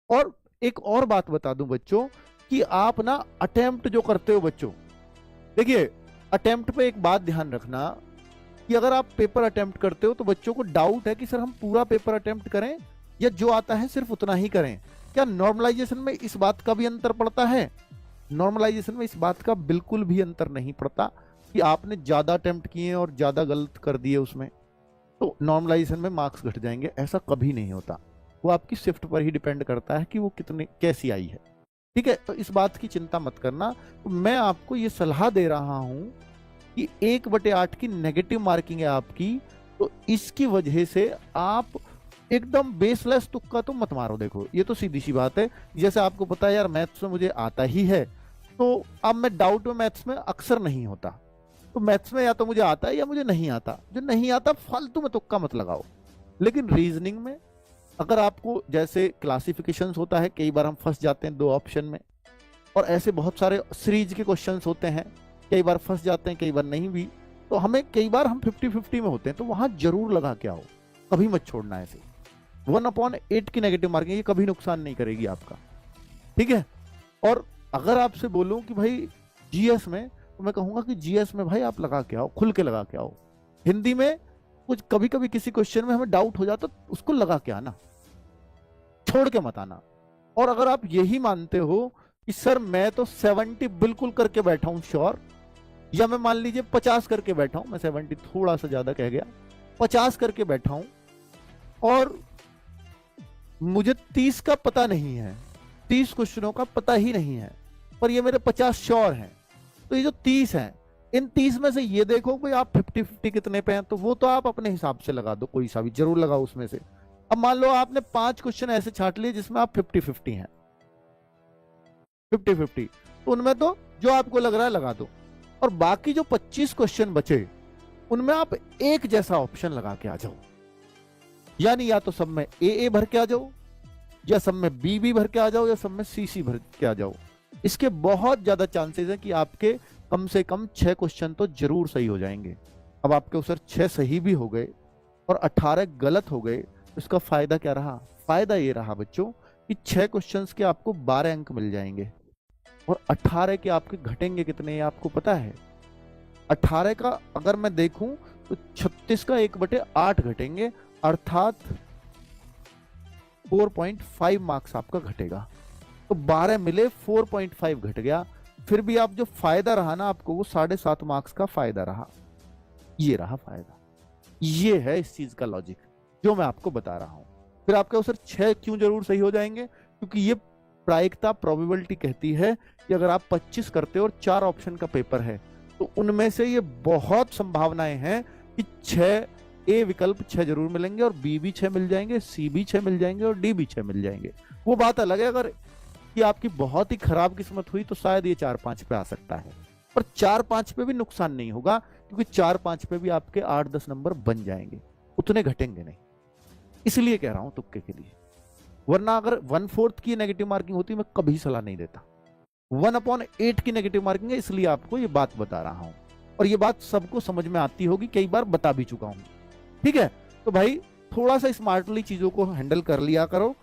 और एक और बात बता दूं बच्चों, कि आप ना अटेम्प्ट जो करते हो बच्चों, देखिए अटेम्प्ट पे एक बात ध्यान रखना, कि अगर आप पेपर अटेम्प्ट करते हो तो बच्चों को डाउट है कि सर हम पूरा पेपर अटेम्प्ट करें या जो आता है सिर्फ उतना ही करें। क्या नॉर्मलाइजेशन में इस बात का भी अंतर पड़ता है? नॉर्मलाइजेशन में इस बात का बिल्कुल भी अंतर नहीं पड़ता कि आपने ज्यादा अटेम्प्ट किए और ज्यादा गलत कर दिए उसमें तो नॉर्मलाइजेशन में मार्क्स घट जाएंगे, ऐसा कभी नहीं होता। वो आपकी शिफ्ट पर ही डिपेंड करता है कि वो कितने कैसी आई है। ठीक है, तो इस बात की चिंता मत करना। तो मैं आपको ये सलाह दे रहा हूं कि 1/8 की नेगेटिव मार्किंग है आपकी, तो इसकी वजह से आप एकदम बेसलेस तुक्का तो मत मारो। देखो ये तो सीधी सी बात है, जैसे आपको पता है यार मैथ्स में मुझे आता ही है, तो अब मैं डाउट में मैथ्स में अक्सर नहीं होता, तो मैथ्स में या तो मुझे आता है या मुझे नहीं आता, जो नहीं आता फालतू में तुक्का मत लगाओ। लेकिन रीजनिंग में अगर आपको जैसे क्लासिफिकेशंस होता है, कई बार हम फंस जाते हैं 2 ऑप्शन में, और ऐसे बहुत सारे सीरीज के क्वेश्चंस होते हैं, कई बार फंस जाते हैं कई बार नहीं भी, तो हमें कई बार हम 50-50 में होते हैं, तो वहां जरूर लगा के आओ, कभी मत छोड़ना। ऐसे 1/8 की नेगेटिव मार्किंग ये कभी नुकसान नहीं करेगी आपका। ठीक है, और अगर आपसे बोलूं कि भाई जीएस में, तो मैं कहूंगा कि जीएस में भाई आप लगा के आओ, खुल के लगा के आओ। हिंदी में कुछ कभी कभी किसी क्वेश्चन में हमें डाउट हो जाता, तो उसको लगा के आना, छोड़ के मत आना। और अगर आप यही मानते हो कि सर मैं तो 70 बिल्कुल करके बैठा हूं श्योर, या मैं मान लीजिए 50 करके बैठा हूं, मैं 70 थोड़ा सा ज्यादा कह गया, 50 करके बैठा हूं और मुझे 30 का पता नहीं है, 30 क्वेश्चनों का पता ही नहीं है, पर ये मेरे 50 श्योर हैं, तो ये जो 30 हैं, इन 30 में से ये देखो भाई आप 50-50 कितने पे हैं, तो वो तो आप अपने हिसाब से लगा दो, कोई सा भी जरूर लगाओ उसमें से। अब मान लो आपने 5 क्वेश्चन ऐसे छांट लिए जिसमें आप 50-50 हैं, 50-50, तो उनमें तो जो आपको लग रहा है लगा दो, और बाकी जो 25 क्वेश्चन बचे उनमें आप एक जैसा ऑप्शन लगा के आ जाओ, यानी या तो सब में ए भर के आ जाओ, या सब में बी भर के आ जाओ, या सब में सी भर के आ जाओ। इसके बहुत ज्यादा चांसेस है कि आपके कम से कम 6 क्वेश्चन तो जरूर सही हो जाएंगे। अब आपके सर 6 सही भी हो गए और 18 गलत हो गए, तो इसका फायदा क्या रहा? फायदा ये रहा बच्चों कि 6 क्वेश्चंस के आपको 12 अंक मिल जाएंगे, और 18 के आपके घटेंगे कितने आपको पता है? 18 का अगर मैं देखूं तो 36 का 1/8 घटेंगे, अर्थात 4.5 मार्क्स आपका घटेगा। तो 12 मिले 4.5 घट गया, फिर भी आप जो फायदा रहा ना आपको, वो 7.5 मार्क्स का फायदा रहा। ये रहा फायदा, ये है इस चीज का लॉजिक जो मैं आपको बता रहा हूं। फिर आपके सर 6 क्यों जरूर सही हो जाएंगे? क्योंकि ये प्रायिकता प्रोबेबिलिटी कहती है कि अगर आप 25 करते हो और 4 ऑप्शन का पेपर है, तो उनमें से ये बहुत संभावनाएं हैं कि 6 ए विकल्प 6 जरूर मिलेंगे, और बी भी 6 मिल जाएंगे, सी भी 6 मिल जाएंगे, और डी भी 6 मिल जाएंगे। वो बात अलग है अगर कि आपकी बहुत ही खराब किस्मत हुई तो शायद ये 4-5 पे आ सकता है, पर 4-5 पे भी नुकसान नहीं होगा, क्योंकि 4-5 पे भी आपके 8-10 नंबर बन जाएंगे, उतने घटेंगे नहीं। इसलिए कह रहा हूं तुक्के के लिए, वरना अगर 1/4 की नेगेटिव मार्किंग होती मैं कभी सलाह नहीं देता। 1/8 की नेगेटिव मार्किंग है, इसलिए आपको ये बात बता रहा हूं, और ये बात सबको समझ में आती होगी, कई बार बता भी चुका हूं। ठीक है, तो भाई थोड़ा सा स्मार्टली चीजों को हैंडल कर लिया करो,